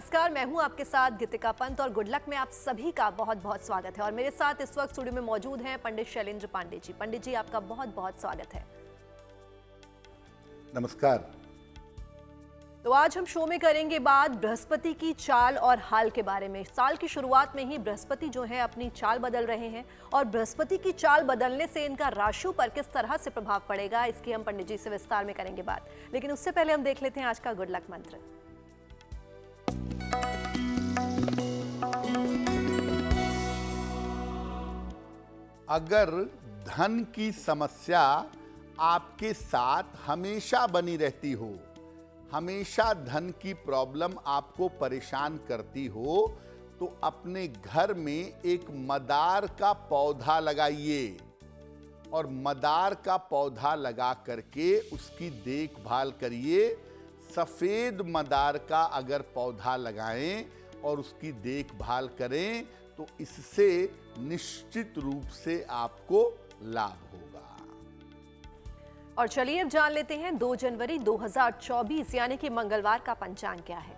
नमस्कार, मैं हूं आपके साथ गीतिका पंत और गुड लक में आप सभी का बहुत बहुत स्वागत है। और मेरे साथ इस वक्त स्टूडियो में मौजूद हैं पंडित शैलेंद्र पांडे जी। पंडित जी, आपका बहुत बहुत स्वागत है। नमस्कार। तो आज हम शो में करेंगे बात बृहस्पति की चाल और हाल के बारे में। साल की शुरुआत में ही बृहस्पति जो है अपनी चाल बदल रहे हैं और बृहस्पति की चाल बदलने से इनका राशियों पर किस तरह से प्रभाव पड़ेगा, इसकी हम पंडित जी से विस्तार में करेंगे बात। लेकिन उससे पहले हम देख लेते हैं आज का गुड लक मंत्र। अगर धन की समस्या आपके साथ हमेशा बनी रहती हो, हमेशा धन की प्रॉब्लम आपको परेशान करती हो, तो अपने घर में एक मदार का पौधा लगाइए और मदार का पौधा लगा करके उसकी देखभाल करिए। सफेद मदार का अगर पौधा लगाएं और उसकी देखभाल करें तो इससे निश्चित रूप से आपको लाभ होगा। और चलिए अब जान लेते हैं 2 जनवरी 2024 यानी कि मंगलवार का पंचांग क्या है।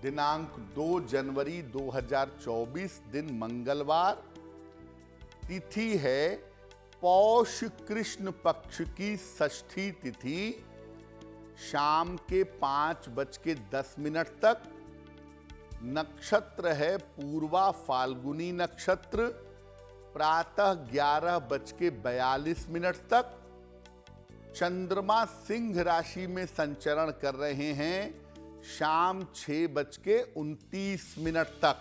दिनांक 2 जनवरी 2024 दिन मंगलवार। तिथि है पौष कृष्ण पक्ष की षष्ठी तिथि, शाम के 5:10 तक। नक्षत्र है पूर्वा फाल्गुनी नक्षत्र, प्रातः 11:42 तक। चंद्रमा सिंह राशि में संचरण कर रहे हैं, शाम 6:29 तक।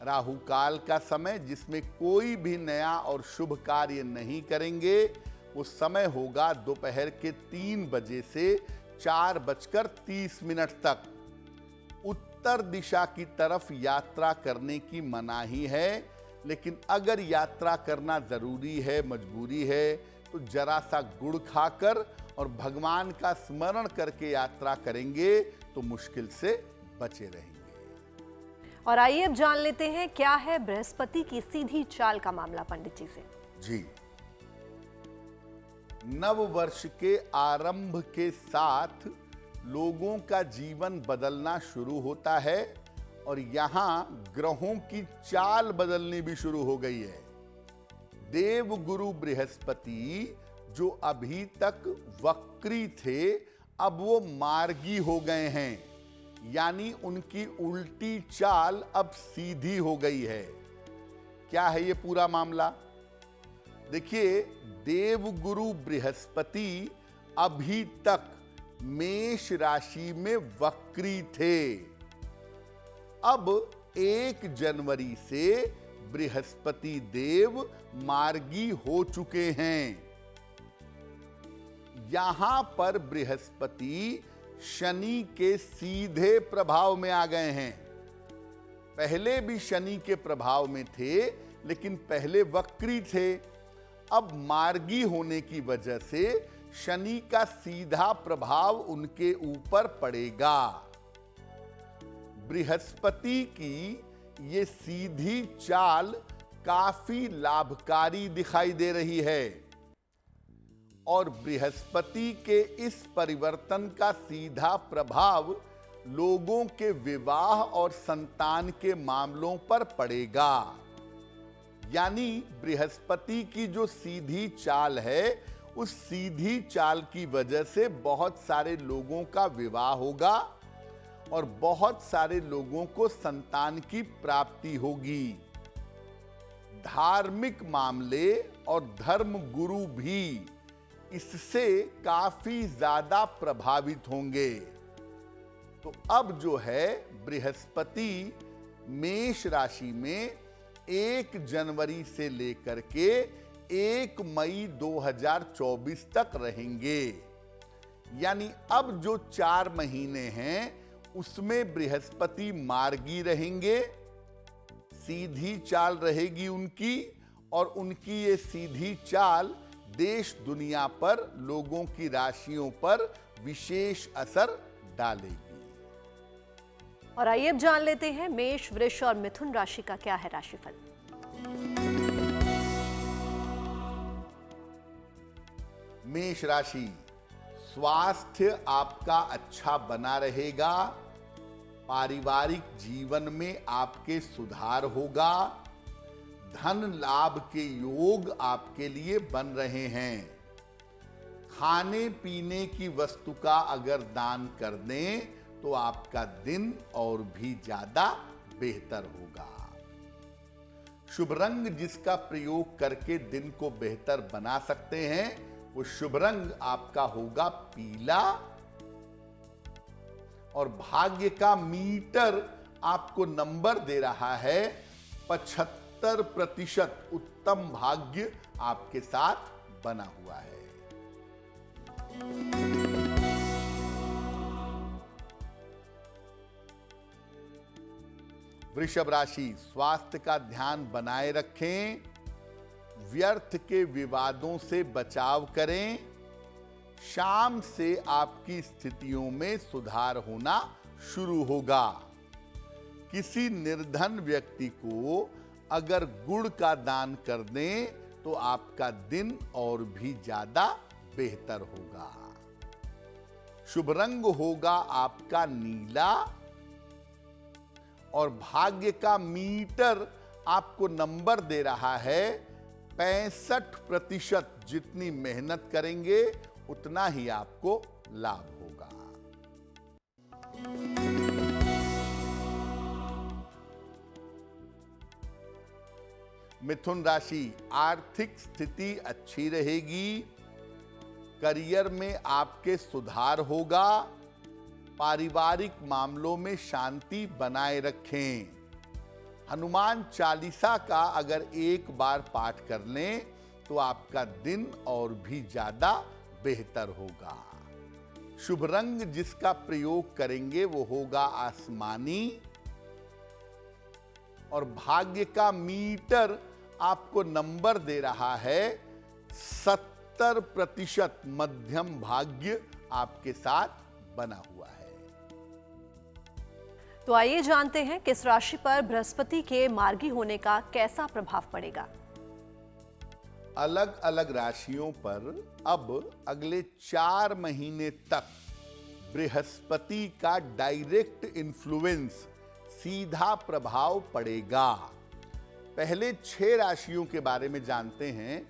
राहु काल का समय, जिसमें कोई भी नया और शुभ कार्य नहीं करेंगे, वो समय होगा दोपहर के 3 बजे से 4:30 तक। उत्तर दिशा की तरफ यात्रा करने की मनाही है, लेकिन अगर यात्रा करना जरूरी है, मजबूरी है, तो जरा सा गुड़ खाकर और भगवान का स्मरण करके यात्रा करेंगे तो मुश्किल से बचे रहेंगे। और आइए अब जान लेते हैं क्या है बृहस्पति की सीधी चाल का मामला पंडित जी से। जी, नव वर्ष के आरंभ के साथ लोगों का जीवन बदलना शुरू होता है और यहां ग्रहों की चाल बदलनी भी शुरू हो गई है। देव गुरु बृहस्पति जो अभी तक वक्री थे, अब वो मार्गी हो गए हैं, यानी उनकी उल्टी चाल अब सीधी हो गई है। क्या है ये पूरा मामला? देखिए, देवगुरु बृहस्पति अभी तक मेष राशि में वक्री थे। अब 1 जनवरी से बृहस्पति देव मार्गी हो चुके हैं। यहां पर बृहस्पति शनि के सीधे प्रभाव में आ गए हैं। पहले भी शनि के प्रभाव में थे, लेकिन पहले वक्री थे। अब मार्गी होने की वजह से शनि का सीधा प्रभाव उनके ऊपर पड़ेगा। बृहस्पति की ये सीधी चाल काफी लाभकारी दिखाई दे रही है और बृहस्पति के इस परिवर्तन का सीधा प्रभाव लोगों के विवाह और संतान के मामलों पर पड़ेगा। यानी बृहस्पति की जो सीधी चाल है, उस सीधी चाल की वजह से बहुत सारे लोगों का विवाह होगा और बहुत सारे लोगों को संतान की प्राप्ति होगी। धार्मिक मामले और धर्म गुरु भी इससे काफी ज्यादा प्रभावित होंगे। तो अब जो है बृहस्पति मेष राशि में 1 जनवरी से लेकर के 1 मई 2024 तक रहेंगे। यानी अब जो 4 महीने हैं उसमें बृहस्पति मार्गी रहेंगे, सीधी चाल रहेगी उनकी, और उनकी ये सीधी चाल देश दुनिया पर लोगों की राशियों पर विशेष असर डालेगी। और आइए अब जान लेते हैं मेष, वृष और मिथुन राशि का क्या है राशिफल। मेष राशि, स्वास्थ्य आपका अच्छा बना रहेगा। पारिवारिक जीवन में आपके सुधार होगा। धन लाभ के योग आपके लिए बन रहे हैं। खाने पीने की वस्तु का अगर दान कर दें तो आपका दिन और भी ज्यादा बेहतर होगा। शुभ रंग जिसका प्रयोग करके दिन को बेहतर बना सकते हैं वो शुभ रंग आपका होगा पीला। और भाग्य का मीटर आपको नंबर दे रहा है 75%। उत्तम भाग्य आपके साथ बना हुआ है। वृषभ राशि, स्वास्थ्य का ध्यान बनाए रखें। व्यर्थ के विवादों से बचाव करें। शाम से आपकी स्थितियों में सुधार होना शुरू होगा। किसी निर्धन व्यक्ति को अगर गुड़ का दान कर दें तो आपका दिन और भी ज्यादा बेहतर होगा। शुभ रंग होगा आपका नीला। और भाग्य का मीटर आपको नंबर दे रहा है 65%। जितनी मेहनत करेंगे उतना ही आपको लाभ होगा। मिथुन राशि, आर्थिक स्थिति अच्छी रहेगी। करियर में आपके सुधार होगा। पारिवारिक मामलों में शांति बनाए रखें। हनुमान चालीसा का अगर एक बार पाठ कर लें तो आपका दिन और भी ज्यादा बेहतर होगा। शुभ रंग जिसका प्रयोग करेंगे वो होगा आसमानी। और भाग्य का मीटर आपको नंबर दे रहा है 70%। मध्यम भाग्य आपके साथ बना हुआ है। तो आइए जानते हैं किस राशि पर बृहस्पति के मार्गी होने का कैसा प्रभाव पड़ेगा। अलग अलग राशियों पर अब अगले 4 महीने तक बृहस्पति का डायरेक्ट इन्फ्लुएंस, सीधा प्रभाव पड़ेगा। पहले 6 राशियों के बारे में जानते हैं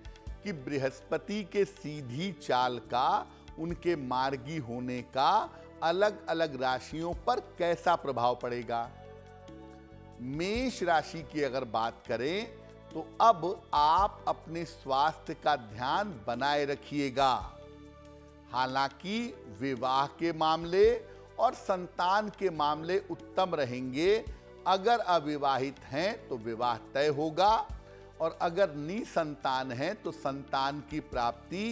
कि बृहस्पति के सीधी चाल का, उनके मार्गी होने का अलग अलग राशियों पर कैसा प्रभाव पड़ेगा। मेष राशि की अगर बात करें तो अब आप अपने स्वास्थ्य का ध्यान बनाए रखिएगा। हालांकि विवाह के मामले और संतान के मामले उत्तम रहेंगे। अगर अविवाहित हैं तो विवाह तय होगा और अगर निसंतान हैं तो संतान की प्राप्ति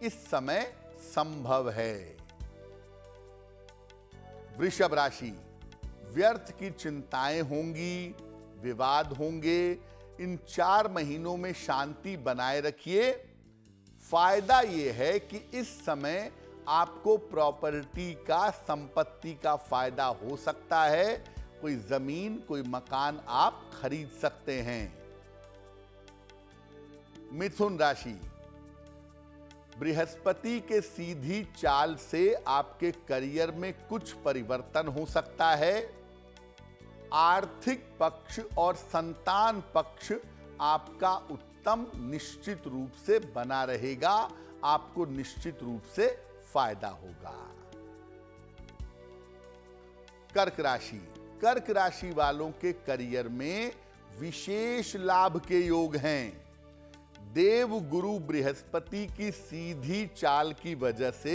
इस समय संभव है। वृषभ राशि, व्यर्थ की चिंताएं होंगी, विवाद होंगे। इन 4 महीनों में शांति बनाए रखिए। फायदा यह है कि इस समय आपको प्रॉपर्टी का, संपत्ति का फायदा हो सकता है। कोई जमीन, कोई मकान आप खरीद सकते हैं। मिथुन राशि, बृहस्पति के सीधी चाल से आपके करियर में कुछ परिवर्तन हो सकता है। आर्थिक पक्ष और संतान पक्ष आपका उत्तम निश्चित रूप से बना रहेगा। आपको निश्चित रूप से फायदा होगा। कर्क राशि, कर्क राशि वालों के करियर में विशेष लाभ के योग हैं। देव गुरु बृहस्पति की सीधी चाल की वजह से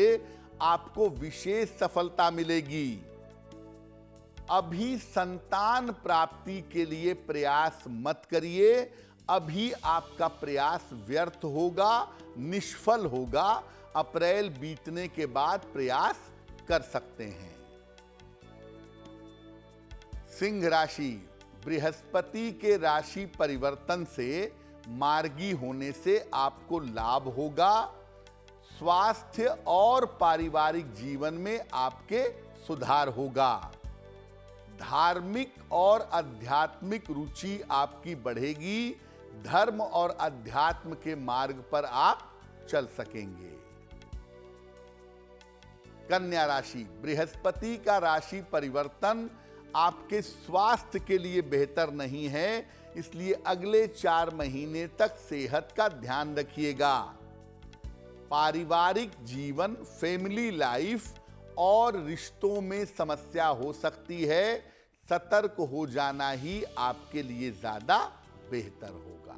आपको विशेष सफलता मिलेगी। अभी संतान प्राप्ति के लिए प्रयास मत करिए। अभी आपका प्रयास व्यर्थ होगा, निष्फल होगा। अप्रैल बीतने के बाद प्रयास कर सकते हैं। सिंह राशि, बृहस्पति के राशि परिवर्तन से, मार्गी होने से आपको लाभ होगा। स्वास्थ्य और पारिवारिक जीवन में आपके सुधार होगा। धार्मिक और आध्यात्मिक रुचि आपकी बढ़ेगी। धर्म और अध्यात्म के मार्ग पर आप चल सकेंगे। कन्या राशि, बृहस्पति का राशि परिवर्तन आपके स्वास्थ्य के लिए बेहतर नहीं है, इसलिए अगले 4 महीने तक सेहत का ध्यान रखिएगा। पारिवारिक जीवन, फैमिली लाइफ और रिश्तों में समस्या हो सकती है, सतर्क हो जाना ही आपके लिए ज्यादा बेहतर होगा।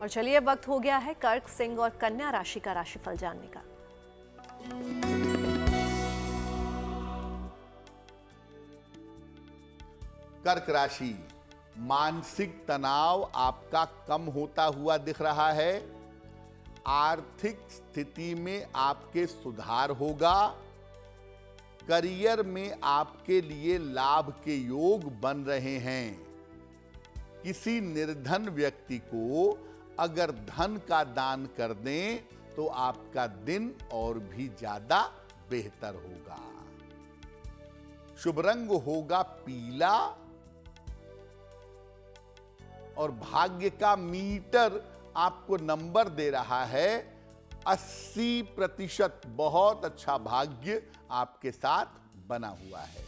और चलिए वक्त हो गया है कर्क, सिंह और कन्या राशि का राशिफल जानने का। कर्क राशि, मानसिक तनाव आपका कम होता हुआ दिख रहा है। आर्थिक स्थिति में आपके सुधार होगा। करियर में आपके लिए लाभ के योग बन रहे हैं। किसी निर्धन व्यक्ति को अगर धन का दान कर दें तो आपका दिन और भी ज्यादा बेहतर होगा। शुभ रंग होगा पीला और भाग्य का मीटर आपको नंबर दे रहा है 80%। बहुत अच्छा भाग्य आपके साथ बना हुआ है।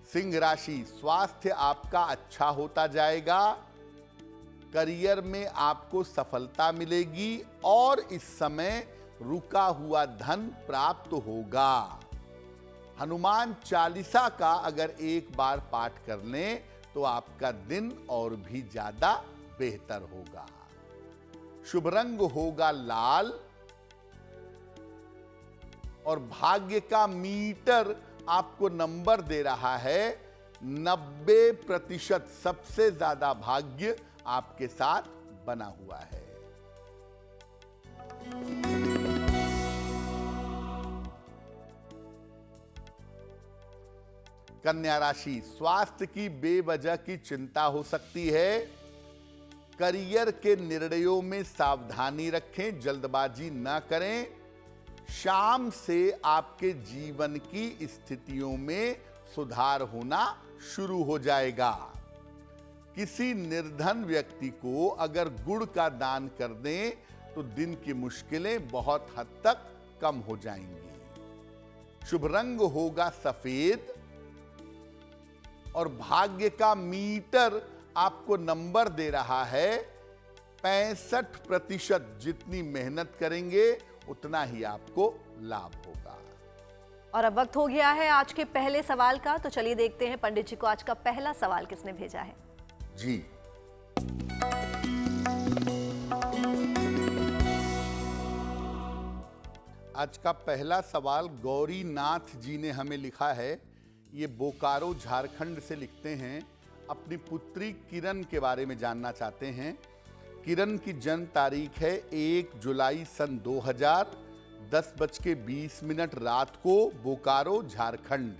सिंह राशि, स्वास्थ्य आपका अच्छा होता जाएगा। करियर में आपको सफलता मिलेगी और इस समय रुका हुआ धन प्राप्त होगा। हनुमान चालीसा का अगर एक बार पाठ कर लें तो आपका दिन और भी ज्यादा बेहतर होगा। शुभ रंग होगा लाल और भाग्य का मीटर आपको नंबर दे रहा है 90%। सबसे ज्यादा भाग्य आपके साथ बना हुआ है। कन्या राशि, स्वास्थ्य की बेवजह की चिंता हो सकती है। करियर के निर्णयों में सावधानी रखें, जल्दबाजी न करें। शाम से आपके जीवन की स्थितियों में सुधार होना शुरू हो जाएगा। किसी निर्धन व्यक्ति को अगर गुड़ का दान कर दें तो दिन की मुश्किलें बहुत हद तक कम हो जाएंगी। शुभ रंग होगा सफेद और भाग्य का मीटर आपको नंबर दे रहा है 65%। जितनी मेहनत करेंगे उतना ही आपको लाभ होगा। और अब वक्त हो गया है आज के पहले सवाल का, तो चलिए देखते हैं पंडित जी को आज का पहला सवाल किसने भेजा है। जी, आज का पहला सवाल गौरी नाथ जी ने हमें लिखा है। ये बोकारो झारखंड से लिखते हैं। अपनी पुत्री किरण के बारे में जानना चाहते हैं। किरण की जन्म तारीख है 1 जुलाई सन 2000, 10:20 रात को, बोकारो झारखंड।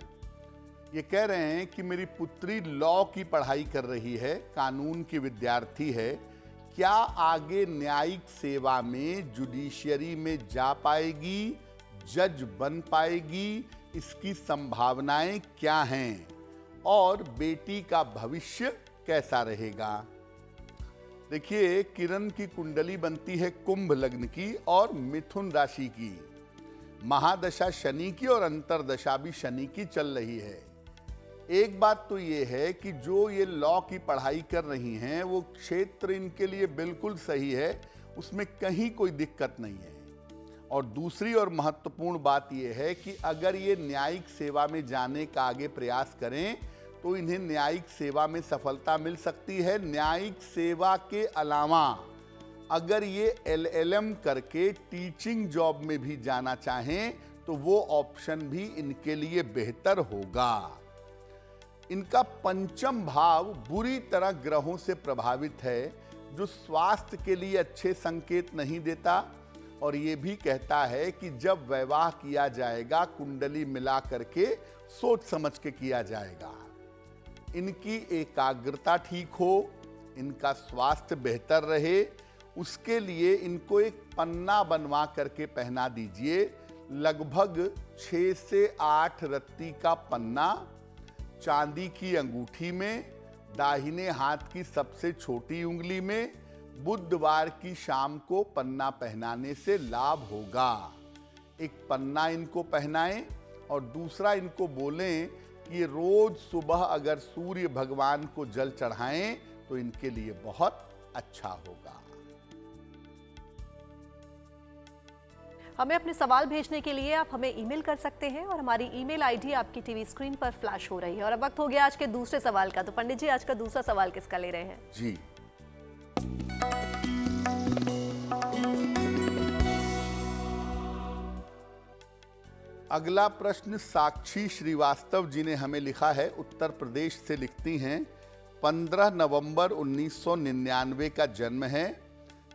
ये कह रहे हैं कि मेरी पुत्री लॉ की पढ़ाई कर रही है, कानून की विद्यार्थी है। क्या आगे न्यायिक सेवा में, जुडिशियरी में जा पाएगी, जज बन पाएगी? इसकी संभावनाएं क्या हैं और बेटी का भविष्य कैसा रहेगा? देखिए, किरण की कुंडली बनती है कुंभ लग्न की और मिथुन राशि की। महादशा शनि की और अंतरदशा भी शनि की चल रही है। एक बात तो ये है कि जो ये लॉ की पढ़ाई कर रही हैं वो क्षेत्र इनके लिए बिल्कुल सही है, उसमें कहीं कोई दिक्कत नहीं है। और दूसरी और महत्वपूर्ण बात यह है कि अगर ये न्यायिक सेवा में जाने का आगे प्रयास करें तो इन्हें न्यायिक सेवा में सफलता मिल सकती है। न्यायिक सेवा के अलावा अगर ये LLM करके टीचिंग जॉब में भी जाना चाहें तो वो ऑप्शन भी इनके लिए बेहतर होगा। इनका पंचम भाव बुरी तरह ग्रहों से प्रभावित है, जो स्वास्थ्य के लिए अच्छे संकेत नहीं देता और ये भी कहता है कि जब विवाह किया जाएगा कुंडली मिला करके सोच समझ के किया जाएगा। इनकी एकाग्रता ठीक हो, इनका स्वास्थ्य बेहतर रहे, उसके लिए इनको एक पन्ना बनवा करके पहना दीजिए। लगभग 6 से 8 रत्ती का पन्ना चांदी की अंगूठी में दाहिने हाथ की सबसे छोटी उंगली में बुधवार की शाम को पन्ना पहनाने से लाभ होगा। एक पन्ना इनको पहनाएं और दूसरा इनको बोलें कि रोज सुबह अगर सूर्य भगवान को जल चढ़ाएं तो इनके लिए बहुत अच्छा होगा। हमें अपने सवाल भेजने के लिए आप हमें ईमेल कर सकते हैं और हमारी ईमेल आईडी आपकी टीवी स्क्रीन पर फ्लैश हो रही है। और अब वक्त हो गया आज के दूसरे सवाल का। तो पंडित जी, आज का दूसरा सवाल किसका ले रहे हैं? जी, अगला प्रश्न साक्षी श्रीवास्तव जी ने हमें लिखा है। उत्तर प्रदेश से लिखती हैं। 15 नवंबर 1999 का जन्म है।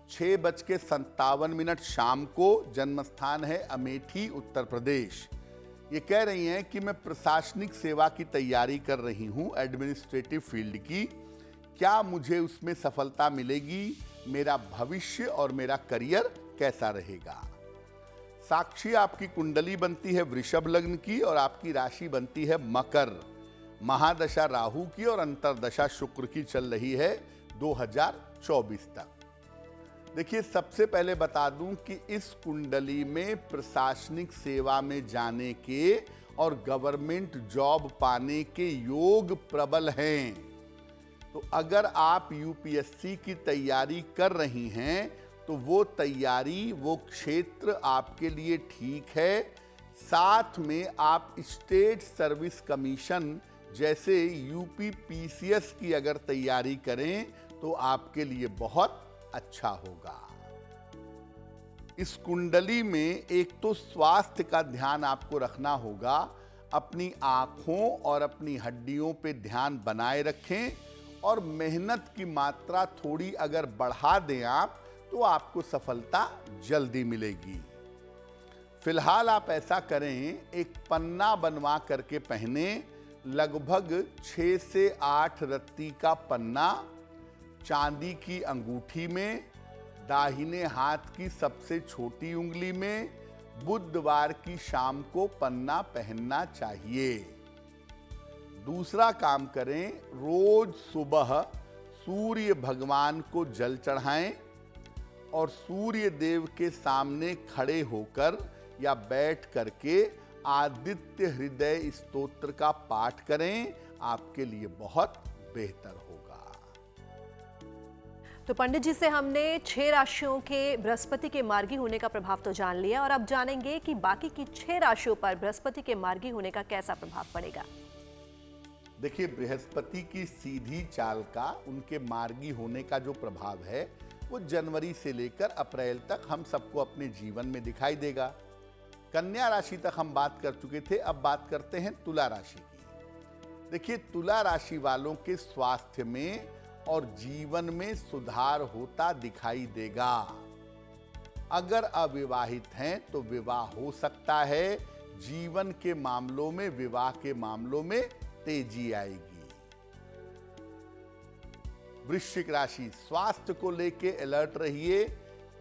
6:57 शाम को। जन्म स्थान है अमेठी, उत्तर प्रदेश। ये कह रही हैं कि मैं प्रशासनिक सेवा की तैयारी कर रही हूँ, एडमिनिस्ट्रेटिव फील्ड की। क्या मुझे उसमें सफलता मिलेगी? मेरा भविष्य और मेरा करियर कैसा रहेगा? साक्षी, आपकी कुंडली बनती है वृषभ लग्न की और आपकी राशि बनती है मकर। महादशा राहु की और अंतरदशा शुक्र की चल रही है 2024 तक। देखिए, सबसे पहले बता दूं कि इस कुंडली में प्रशासनिक सेवा में जाने के और गवर्नमेंट जॉब पाने के योग प्रबल हैं। तो अगर आप यूपीएससी की तैयारी कर रही हैं तो वो तैयारी, वो क्षेत्र आपके लिए ठीक है। साथ में आप स्टेट सर्विस कमीशन जैसे यूपी पीसीएस की अगर तैयारी करें तो आपके लिए बहुत अच्छा होगा। इस कुंडली में एक तो स्वास्थ्य का ध्यान आपको रखना होगा। अपनी आंखों और अपनी हड्डियों पे ध्यान बनाए रखें और मेहनत की मात्रा थोड़ी अगर बढ़ा दें आप तो आपको सफलता जल्दी मिलेगी। फिलहाल आप ऐसा करें, एक पन्ना बनवा करके पहने। लगभग 6 से 8 रत्ती का पन्ना चांदी की अंगूठी में, दाहिने हाथ की सबसे छोटी उंगली में बुधवार की शाम को पन्ना पहनना चाहिए। दूसरा काम करें, रोज सुबह सूर्य भगवान को जल चढ़ाएं और सूर्य देव के सामने खड़े होकर या बैठ करके आदित्य हृदय स्तोत्र का पाठ करें। आपके लिए बहुत बेहतर होगा। तो पंडित जी से हमने 6 राशियों के बृहस्पति के मार्गी होने का प्रभाव तो जान लिया और अब जानेंगे कि बाकी की 6 राशियों पर बृहस्पति के मार्गी होने का कैसा प्रभाव पड़ेगा। देखिए, बृहस्पति की सीधी चाल का उनके मार्गी होने का जो प्रभाव है वो जनवरी से लेकर अप्रैल तक हम सबको अपने जीवन में दिखाई देगा। कन्या राशि तक हम बात कर चुके थे, अब बात करते हैं तुला राशि की। देखिए, तुला राशि वालों के स्वास्थ्य में और जीवन में सुधार होता दिखाई देगा। अगर अविवाहित हैं तो विवाह हो सकता है। जीवन के मामलों में, विवाह के मामलों में तेजी आएगी। वृश्चिक राशि, स्वास्थ्य को लेके अलर्ट रहिए।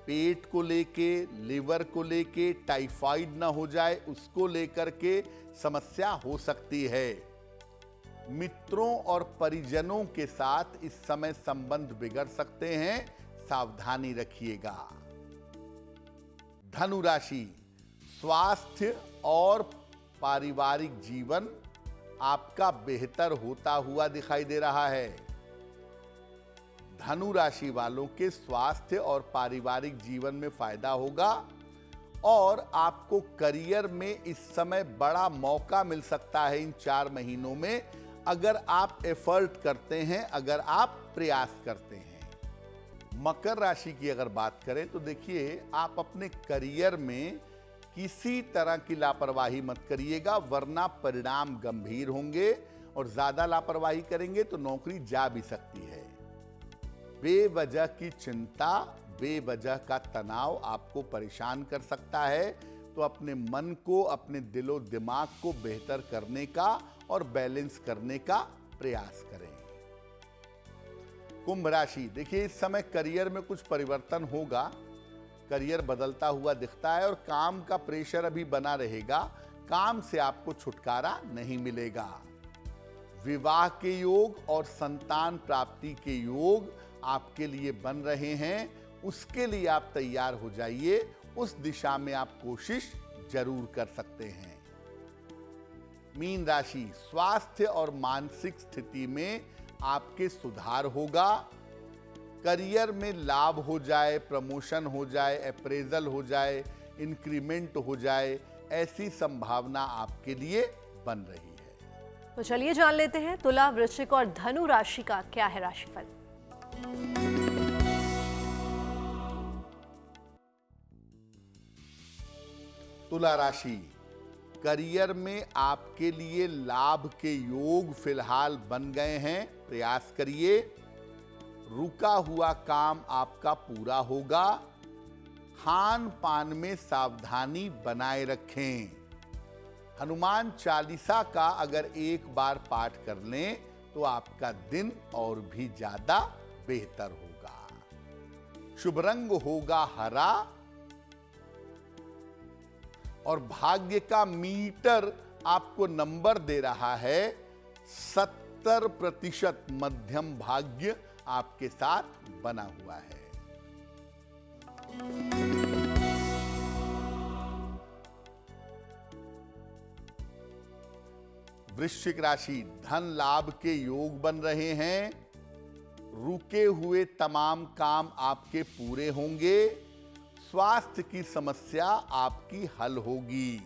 पेट को लेके, लिवर को लेके, टाइफाइड ना हो जाए उसको लेकर के समस्या हो सकती है। मित्रों और परिजनों के साथ इस समय संबंध बिगड़ सकते हैं, सावधानी रखिएगा। धनु राशि, स्वास्थ्य और पारिवारिक जीवन आपका बेहतर होता हुआ दिखाई दे रहा है। धनु राशि वालों के स्वास्थ्य और पारिवारिक जीवन में फायदा होगा और आपको करियर में इस समय बड़ा मौका मिल सकता है इन 4 महीनों में, अगर आप एफर्ट करते हैं, अगर आप प्रयास करते हैं। मकर राशि की अगर बात करें तो देखिए, आप अपने करियर में किसी तरह की लापरवाही मत करिएगा, वरना परिणाम गंभीर होंगे और ज्यादा लापरवाही करेंगे तो नौकरी जा भी सकती है। बेवजह की चिंता, बेवजह का तनाव आपको परेशान कर सकता है, तो अपने मन को, अपने दिलो दिमाग को बेहतर करने का और बैलेंस करने का प्रयास करें। कुंभ राशि, देखिए इस समय करियर में कुछ परिवर्तन होगा। करियर बदलता हुआ दिखता है और काम का प्रेशर अभी बना रहेगा। काम से आपको छुटकारा नहीं मिलेगा। विवाह के योग और संतान प्राप्ति के योग आपके लिए बन रहे हैं। उसके लिए आप तैयार हो जाइए, उस दिशा में आप कोशिश जरूर कर सकते हैं। मीन राशि, स्वास्थ्य और मानसिक स्थिति में आपके सुधार होगा। करियर में लाभ हो जाए, प्रमोशन हो जाए, अप्रेजल हो जाए, इंक्रीमेंट हो जाए, ऐसी संभावना आपके लिए बन रही है। तो चलिए जान लेते हैं तुला, वृश्चिक और धनु राशि का क्या है राशिफल। तुला राशि, करियर में आपके लिए लाभ के योग फिलहाल बन गए हैं। प्रयास करिए, रुका हुआ काम आपका पूरा होगा। खान पान में सावधानी बनाए रखें। हनुमान चालीसा का अगर एक बार पाठ कर लें तो आपका दिन और भी ज्यादा बेहतर होगा। शुभ रंग होगा हरा और भाग्य का मीटर आपको नंबर दे रहा है 70% मध्यम भाग्य आपके साथ बना हुआ है। वृश्चिक राशि, धन लाभ के योग बन रहे हैं। रुके हुए तमाम काम आपके पूरे होंगे। स्वास्थ्य की समस्या आपकी हल होगी।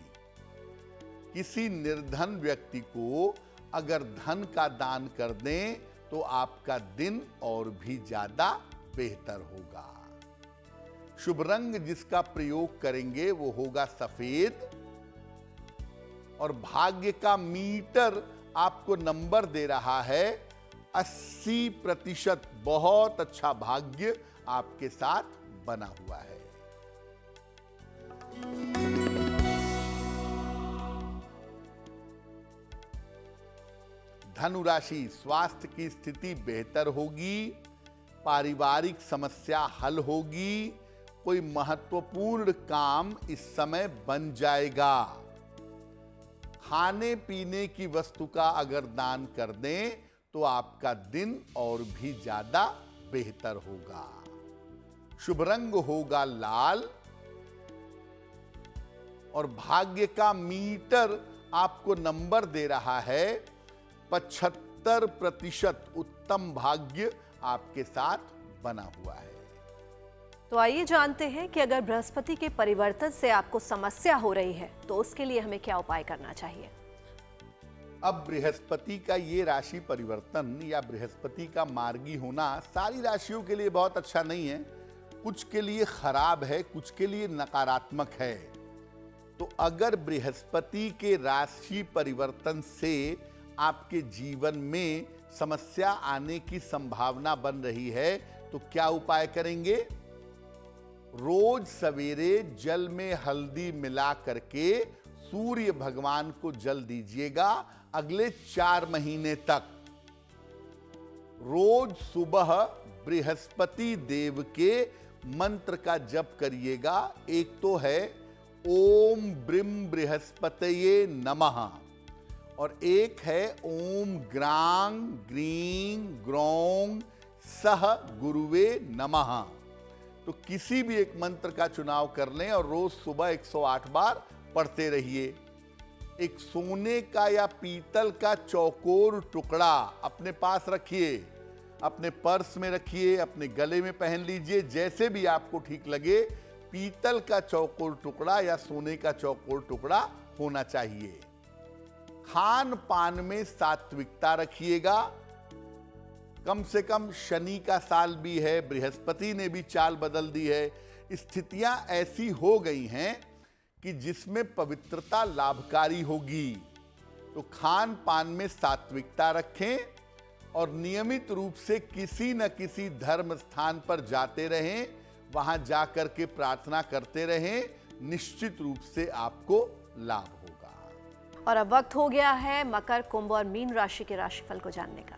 किसी निर्धन व्यक्ति को अगर धन का दान कर दें तो आपका दिन और भी ज्यादा बेहतर होगा। शुभ रंग जिसका प्रयोग करेंगे वो होगा सफेद और भाग्य का मीटर आपको नंबर दे रहा है 80%। बहुत अच्छा भाग्य आपके साथ बना हुआ है। धनु राशि, स्वास्थ्य की स्थिति बेहतर होगी। पारिवारिक समस्या हल होगी। कोई महत्वपूर्ण काम इस समय बन जाएगा। खाने पीने की वस्तु का अगर दान कर दें तो आपका दिन और भी ज्यादा बेहतर होगा। शुभ रंग होगा लाल और भाग्य का मीटर आपको नंबर दे रहा है 75%। उत्तम भाग्य आपके साथ बना हुआ है। तो आइए जानते हैं कि अगर बृहस्पति के परिवर्तन से आपको समस्या हो रही है तो उसके लिए हमें क्या उपाय करना चाहिए। अब बृहस्पति का ये राशि परिवर्तन या बृहस्पति का मार्गी होना सारी राशियों के लिए बहुत अच्छा नहीं है। कुछ के लिए खराब है, कुछ के लिए नकारात्मक है। तो अगर बृहस्पति के राशि परिवर्तन से आपके जीवन में समस्या आने की संभावना बन रही है तो क्या उपाय करेंगे। रोज सवेरे जल में हल्दी मिला करके सूर्य भगवान को जल दीजिएगा अगले 4 महीने तक। रोज सुबह बृहस्पति देव के मंत्र का जप करिएगा। एक तो है ओम ब्रीम बृहस्पतये नमः और एक है ओम ग्रांग ग्रीं ग्रौं सह गुरुवे नमः। तो किसी भी एक मंत्र का चुनाव कर लें और रोज सुबह 108 बार पढ़ते रहिए। एक सोने का या पीतल का चौकोर टुकड़ा अपने पास रखिए, अपने पर्स में रखिए, अपने गले में पहन लीजिए, जैसे भी आपको ठीक लगे। पीतल का चौकोर टुकड़ा या सोने का चौकोर टुकड़ा होना चाहिए। खान पान में सात्विकता रखिएगा। कम से कम शनि का साल भी है, बृहस्पति ने भी चाल बदल दी है। स्थितियां ऐसी हो गई हैं कि जिसमें पवित्रता लाभकारी होगी। तो खान पान में सात्विकता रखें और नियमित रूप से किसी न किसी धर्म स्थान पर जाते रहें, वहां जाकर के प्रार्थना करते रहें। निश्चित रूप से आपको लाभ होगा। और अब वक्त हो गया है मकर, कुंभ और मीन राशि के राशिफल को जानने का।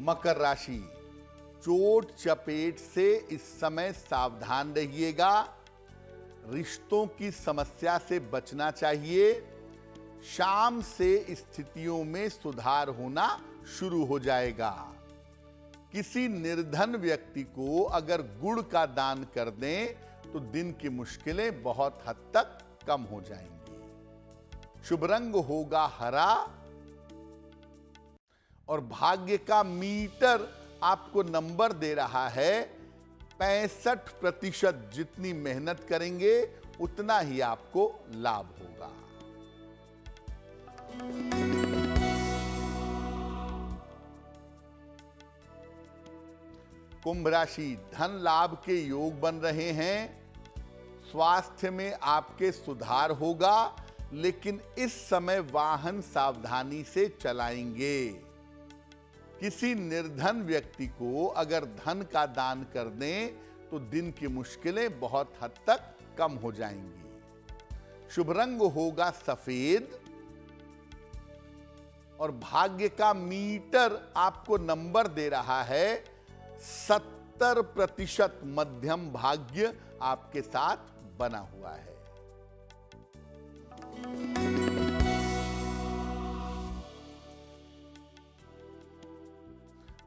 मकर राशि, चोट चपेट से इस समय सावधान रहिएगा। रिश्तों की समस्या से बचना चाहिए। शाम से स्थितियों में सुधार होना शुरू हो जाएगा। किसी निर्धन व्यक्ति को अगर गुड़ का दान कर दें तो दिन की मुश्किलें बहुत हद तक कम हो जाएंगी। शुभ रंग होगा हरा और भाग्य का मीटर आपको नंबर दे रहा है 65%। जितनी मेहनत करेंगे उतना ही आपको लाभ होगा। कुंभ राशि, धन लाभ के योग बन रहे हैं। स्वास्थ्य में आपके सुधार होगा, लेकिन इस समय वाहन सावधानी से चलाएंगे। किसी निर्धन व्यक्ति को अगर धन का दान कर दें तो दिन की मुश्किलें बहुत हद तक कम हो जाएंगी। शुभ रंग होगा सफेद और भाग्य का मीटर आपको नंबर दे रहा है 70%। मध्यम भाग्य आपके साथ बना हुआ है।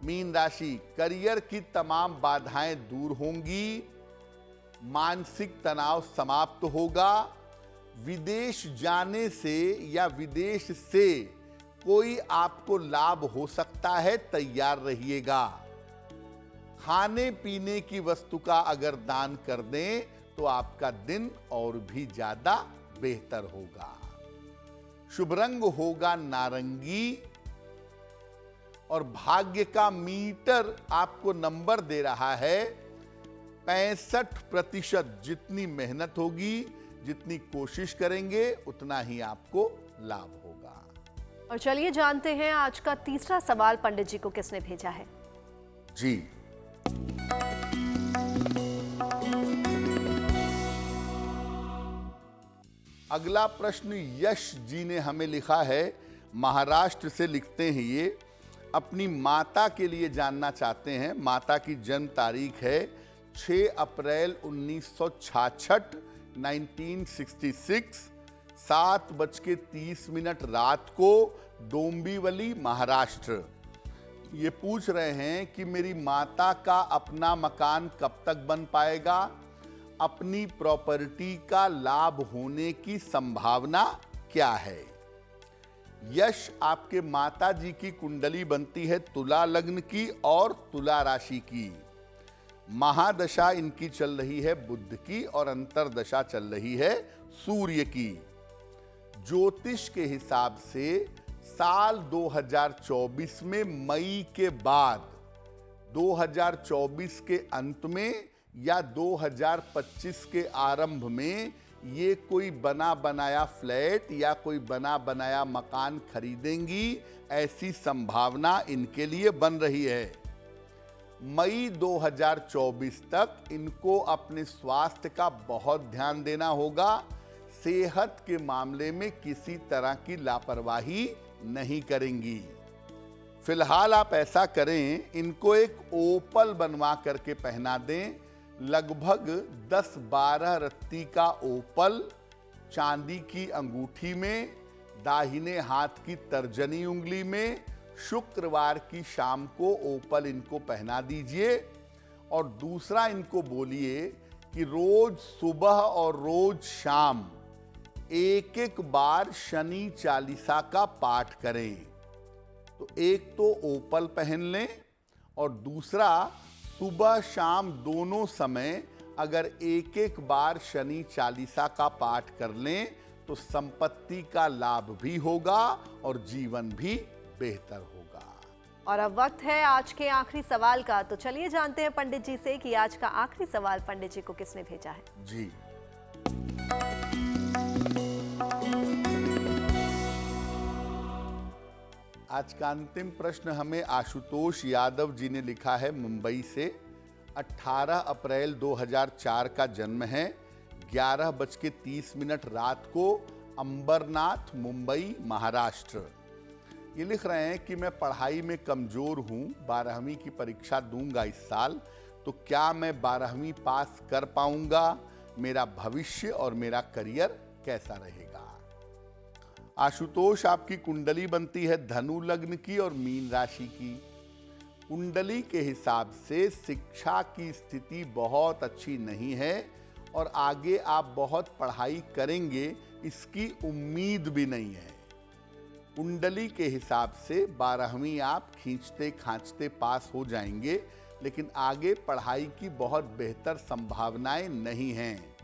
मीन राशि, करियर की तमाम बाधाएं दूर होंगी। मानसिक तनाव समाप्त होगा। विदेश जाने से या विदेश से कोई आपको लाभ हो सकता है, तैयार रहिएगा। खाने पीने की वस्तु का अगर दान कर दें तो आपका दिन और भी ज्यादा बेहतर होगा। शुभ रंग होगा नारंगी और भाग्य का मीटर आपको नंबर दे रहा है 65%। जितनी मेहनत होगी, जितनी कोशिश करेंगे, उतना ही आपको लाभ होगा। और चलिए जानते हैं आज का तीसरा सवाल पंडित जी को किसने भेजा है। जी, अगला प्रश्न यश जी ने हमें लिखा है। महाराष्ट्र से लिखते हैं ये। अपनी माता के लिए जानना चाहते हैं। माता की जन्म तारीख है 6 अप्रैल 1966, 1966, 7:30 रात को, डोंबिवली, महाराष्ट्र। ये पूछ रहे हैं कि मेरी माता का अपना मकान कब तक बन पाएगा, अपनी प्रॉपर्टी का लाभ होने की संभावना क्या है। यश, आपके माता जी की कुंडली बनती है तुला लग्न की और तुला राशि की। महादशा इनकी चल रही है बुध की और अंतरदशा चल रही है सूर्य की। ज्योतिष के हिसाब से साल 2024 में मई के बाद 2024 के अंत में या 2025 के आरंभ में ये कोई बना बनाया फ्लैट या कोई बना बनाया मकान खरीदेंगी, ऐसी संभावना इनके लिए बन रही है। मई 2024 तक इनको अपने स्वास्थ्य का बहुत ध्यान देना होगा। सेहत के मामले में किसी तरह की लापरवाही नहीं करेंगी। फिलहाल आप ऐसा करें, इनको एक ओपल बनवा करके पहना दें। लगभग 10-12 रत्ती का ओपल चांदी की अंगूठी में, दाहिने हाथ की तर्जनी उंगली में, शुक्रवार की शाम को ओपल इनको पहना दीजिए। और दूसरा, इनको बोलिए कि रोज सुबह और रोज शाम एक बार शनि चालीसा का पाठ करें। तो एक तो ओपल पहन लें और दूसरा सुबह शाम दोनों समय अगर एक बार शनि चालीसा का पाठ कर लें तो संपत्ति का लाभ भी होगा और जीवन भी बेहतर होगा। और अब वक्त है आज के आखिरी सवाल का। तो चलिए जानते हैं पंडित जी से कि आज का आखिरी सवाल पंडित जी को किसने भेजा है। जी, आज का अंतिम प्रश्न हमें आशुतोष यादव जी ने लिखा है मुंबई से। 18 अप्रैल 2004 का जन्म है। 11:30 रात को, अंबरनाथ, मुंबई, महाराष्ट्र। ये लिख रहे हैं कि मैं पढ़ाई में कमजोर हूँ, 12वीं की परीक्षा दूंगा इस साल, तो क्या मैं 12वीं पास कर पाऊंगा मेरा भविष्य और मेरा करियर कैसा रहेगा। आशुतोष, आपकी कुंडली बनती है धनु लग्न की और मीन राशि की। कुंडली के हिसाब से शिक्षा की स्थिति बहुत अच्छी नहीं है और आगे आप बहुत पढ़ाई करेंगे इसकी उम्मीद भी नहीं है। कुंडली के हिसाब से 12वीं आप खींचते खांचते पास हो जाएंगे, लेकिन आगे पढ़ाई की बहुत बेहतर संभावनाएं नहीं हैं।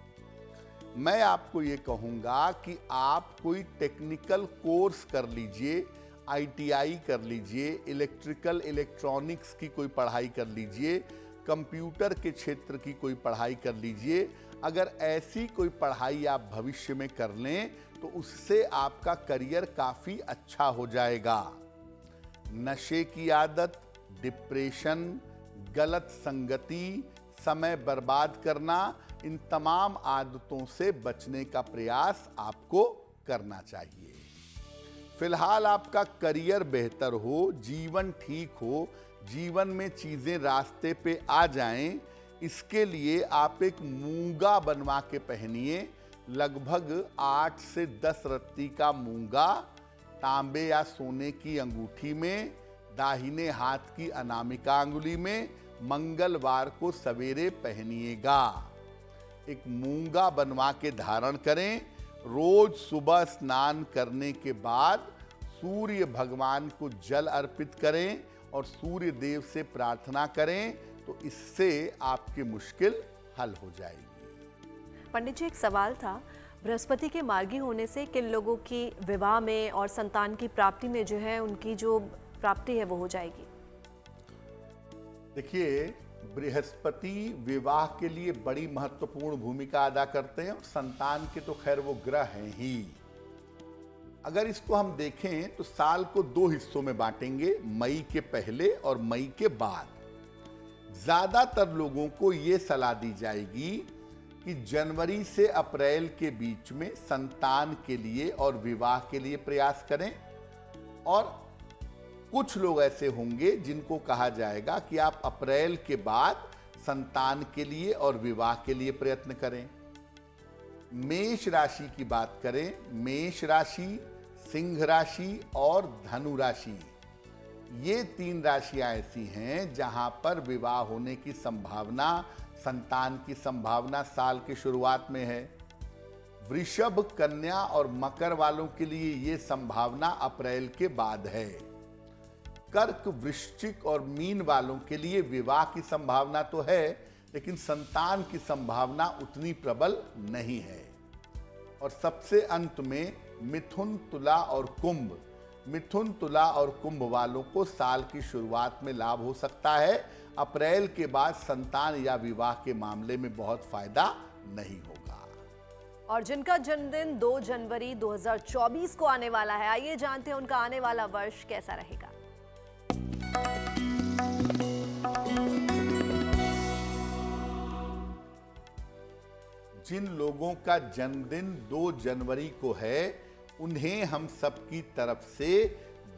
मैं आपको ये कहूँगा कि आप कोई टेक्निकल कोर्स कर लीजिए, ITI कर लीजिए, इलेक्ट्रिकल इलेक्ट्रॉनिक्स की कोई पढ़ाई कर लीजिए, कंप्यूटर के क्षेत्र की कोई पढ़ाई कर लीजिए। अगर ऐसी कोई पढ़ाई आप भविष्य में कर लें तो उससे आपका करियर काफ़ी अच्छा हो जाएगा। नशे की आदत, डिप्रेशन, गलत संगति, समय बर्बाद करना, इन तमाम आदतों से बचने का प्रयास आपको करना चाहिए। फिलहाल आपका करियर बेहतर हो, जीवन ठीक हो, जीवन में चीजें रास्ते पे आ जाएं, इसके लिए आप एक मूंगा बनवा के पहनिए। लगभग 8 से 10 रत्ती का मूंगा तांबे या सोने की अंगूठी में, दाहिने हाथ की अनामिका अंगुली में मंगलवार को सवेरे पहनिएगा। एक मूंगा बनवा के धारण करें। रोज सुबह स्नान करने के बाद सूर्य भगवान को जल अर्पित करें और सूर्य देव से प्रार्थना करें, तो इससे आपकी मुश्किल हल हो जाएगी। पंडित जी, एक सवाल था, बृहस्पति के मार्गी होने से किन लोगों की विवाह में और संतान की प्राप्ति में जो है उनकी जो प्राप्ति है वो हो जाएगी? देखिए, बृहस्पति विवाह के लिए बड़ी महत्वपूर्ण भूमिका अदा करते हैं और संतान के तो खैर वो ग्रह हैं ही। अगर इसको हम देखें तो साल को 2 हिस्सों में बांटेंगे, मई के पहले और मई के बाद। ज्यादातर लोगों को ये सलाह दी जाएगी कि जनवरी से अप्रैल के बीच में संतान के लिए और विवाह के लिए प्रयास करें, और कुछ लोग ऐसे होंगे जिनको कहा जाएगा कि आप अप्रैल के बाद संतान के लिए और विवाह के लिए प्रयत्न करें। मेष राशि की बात करें, मेष राशि, सिंह राशि और धनु राशि, ये 3 राशियां ऐसी हैं जहां पर विवाह होने की संभावना, संतान की संभावना साल की शुरुआत में है। वृषभ, कन्या और मकर वालों के लिए ये संभावना अप्रैल के बाद है। कर्क, वृश्चिक और मीन वालों के लिए विवाह की संभावना तो है, लेकिन संतान की संभावना उतनी प्रबल नहीं है। और सबसे अंत में मिथुन, तुला और कुंभ। मिथुन, तुला और कुंभ वालों को साल की शुरुआत में लाभ हो सकता है। अप्रैल के बाद संतान या विवाह के मामले में बहुत फायदा नहीं होगा। और जिनका जन्मदिन 2 जनवरी 2024 को आने वाला है, आइए जानते हैं उनका आने वाला वर्ष कैसा रहेगा। जिन लोगों का जन्मदिन 2 जनवरी को है, उन्हें हम सबकी तरफ से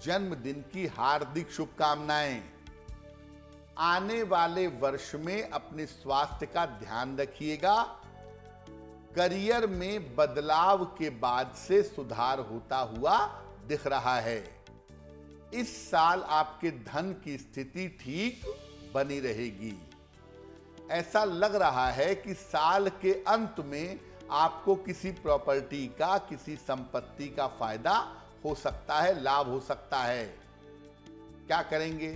जन्मदिन की हार्दिक शुभकामनाएं। आने वाले वर्ष में अपने स्वास्थ्य का ध्यान रखिएगा। करियर में बदलाव के बाद से सुधार होता हुआ दिख रहा है। इस साल आपके धन की स्थिति ठीक बनी रहेगी। ऐसा लग रहा है कि साल के अंत में आपको किसी प्रॉपर्टी का, किसी संपत्ति का फायदा हो सकता है, लाभ हो सकता है। क्या करेंगे?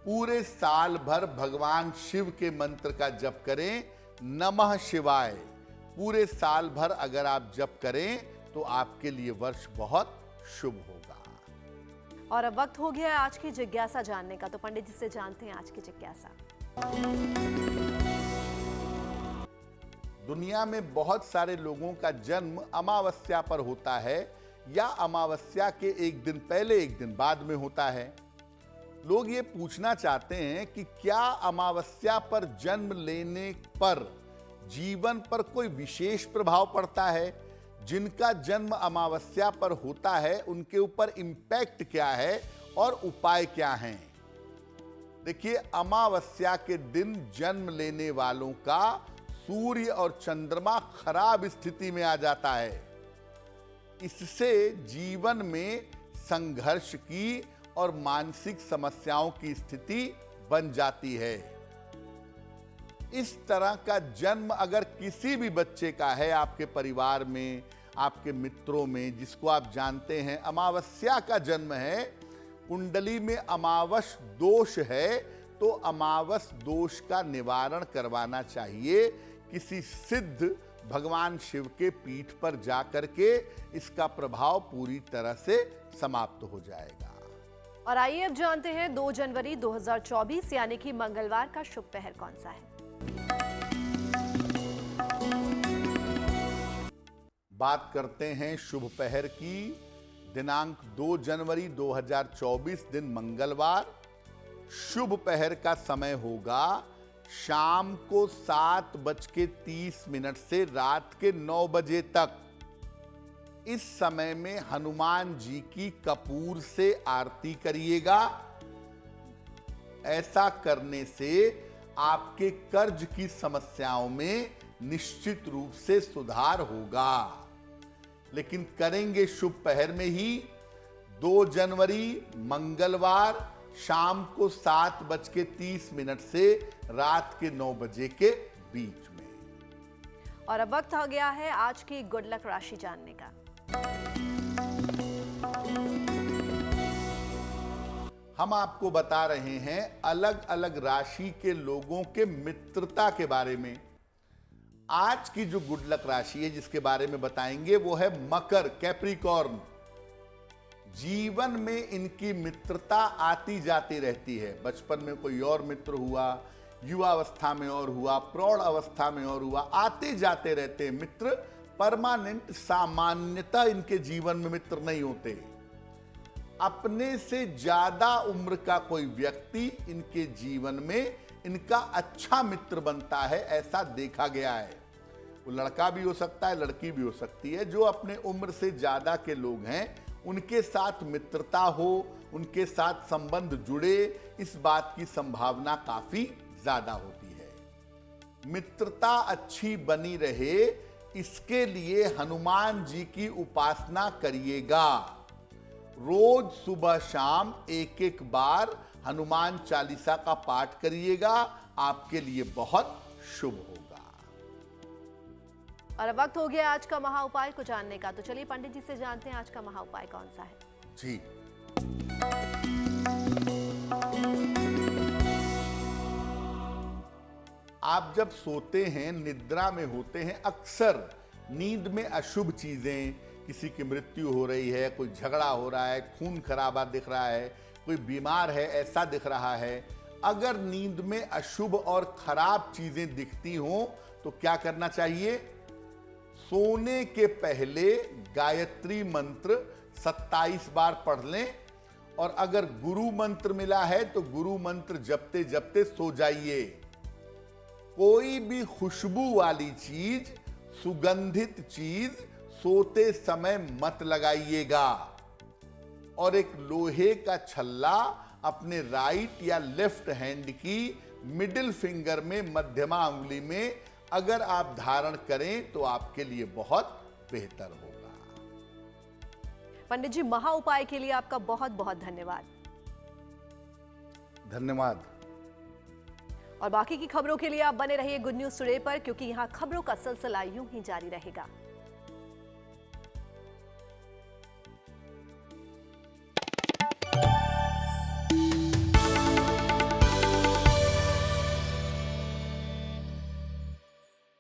पूरे साल भर भगवान शिव के मंत्र का जप करें, नमः शिवाय। पूरे साल भर अगर आप जप करें तो आपके लिए वर्ष बहुत शुभ होगा। और अब वक्त हो गया है आज की जिज्ञासा जानने का, तो पंडित जी से जानते हैं आज की जिज्ञासा। दुनिया में बहुत सारे लोगों का जन्म अमावस्या पर होता है या अमावस्या के एक दिन पहले एक दिन बाद में होता है। लोग ये पूछना चाहते हैं कि क्या अमावस्या पर जन्म लेने पर जीवन पर कोई विशेष प्रभाव पड़ता है? जिनका जन्म अमावस्या पर होता है उनके ऊपर इम्पैक्ट क्या है और उपाय क्या हैं? देखिए, अमावस्या के दिन जन्म लेने वालों का सूर्य और चंद्रमा खराब स्थिति में आ जाता है। इससे जीवन में संघर्ष की और मानसिक समस्याओं की स्थिति बन जाती है। इस तरह का जन्म अगर किसी भी बच्चे का है, आपके परिवार में, आपके मित्रों में, जिसको आप जानते हैं अमावस्या का जन्म है, कुंडली में अमावस दोष है, तो अमावस दोष का निवारण करवाना चाहिए। किसी सिद्ध भगवान शिव के पीठ पर जाकर के इसका प्रभाव पूरी तरह से समाप्त हो जाएगा। और आइए अब जानते हैं 2 जनवरी 2024 यानी कि मंगलवार का शुभ पहर कौन सा है। बात करते हैं शुभ पहर की। दिनांक 2 जनवरी 2024 दिन मंगलवार। शुभ पहर का समय होगा शाम को 7:30 से रात के 9 बजे तक। इस समय में हनुमान जी की कपूर से आरती करिएगा। ऐसा करने से आपके कर्ज की समस्याओं में निश्चित रूप से सुधार होगा। लेकिन करेंगे शुभ पहर में ही। 2 जनवरी मंगलवार शाम को 7:30 से रात के 9 बजे के बीच में। और अब वक्त आ गया है आज की गुड लक राशि जानने का। हम आपको बता रहे हैं अलग अलग राशि के लोगों के मित्रता के बारे में। आज की जो गुड लक राशि है जिसके बारे में बताएंगे वो है मकर, कैप्रिकॉर्न। जीवन में इनकी मित्रता आती जाती रहती है। बचपन में कोई और मित्र हुआ, युवावस्था में और हुआ, प्रौढ़ अवस्था में और हुआ, आते जाते रहते हैं मित्र। परमानेंट सामान्यता इनके जीवन में मित्र नहीं होते। अपने से ज्यादा उम्र का कोई व्यक्ति इनके जीवन में इनका अच्छा मित्र बनता है, ऐसा देखा गया है। वो लड़का भी हो सकता है, लड़की भी हो सकती है। जो अपने उम्र से ज्यादा के लोग हैं उनके साथ मित्रता हो, उनके साथ संबंध जुड़े, इस बात की संभावना काफी ज्यादा होती है। मित्रता अच्छी बनी रहे इसके लिए हनुमान जी की उपासना करिएगा। रोज सुबह शाम एक बार हनुमान चालीसा का पाठ करिएगा, आपके लिए बहुत शुभ होगा। और अब वक्त हो गया आज का महा उपाय को जानने का। तो चलिए पंडित जी से जानते हैं आज का महा उपाय कौन सा है। जी, आप जब सोते हैं, निद्रा में होते हैं, अक्सर नींद में अशुभ चीजें, किसी की मृत्यु हो रही है, कोई झगड़ा हो रहा है, खून खराबा दिख रहा है, कोई बीमार है ऐसा दिख रहा है। अगर नींद में अशुभ और खराब चीजें दिखती हों तो क्या करना चाहिए? सोने के पहले गायत्री मंत्र 27 बार पढ़ लें। और अगर गुरु मंत्र मिला है तो गुरु मंत्र जपते जपते सो जाइए। कोई भी खुशबू वाली चीज, सुगंधित चीज सोते समय मत लगाइएगा। और एक लोहे का छल्ला अपने राइट या लेफ्ट हैंड की मिडिल फिंगर में, मध्यमा अंगुली में अगर आप धारण करें तो आपके लिए बहुत बेहतर होगा। पंडित जी, महा उपाय के लिए आपका बहुत बहुत धन्यवाद। धन्यवाद। और बाकी की खबरों के लिए आप बने रहिए गुड न्यूज टुडे पर, क्योंकि यहाँ खबरों का सिलसिला यूं ही जारी रहेगा।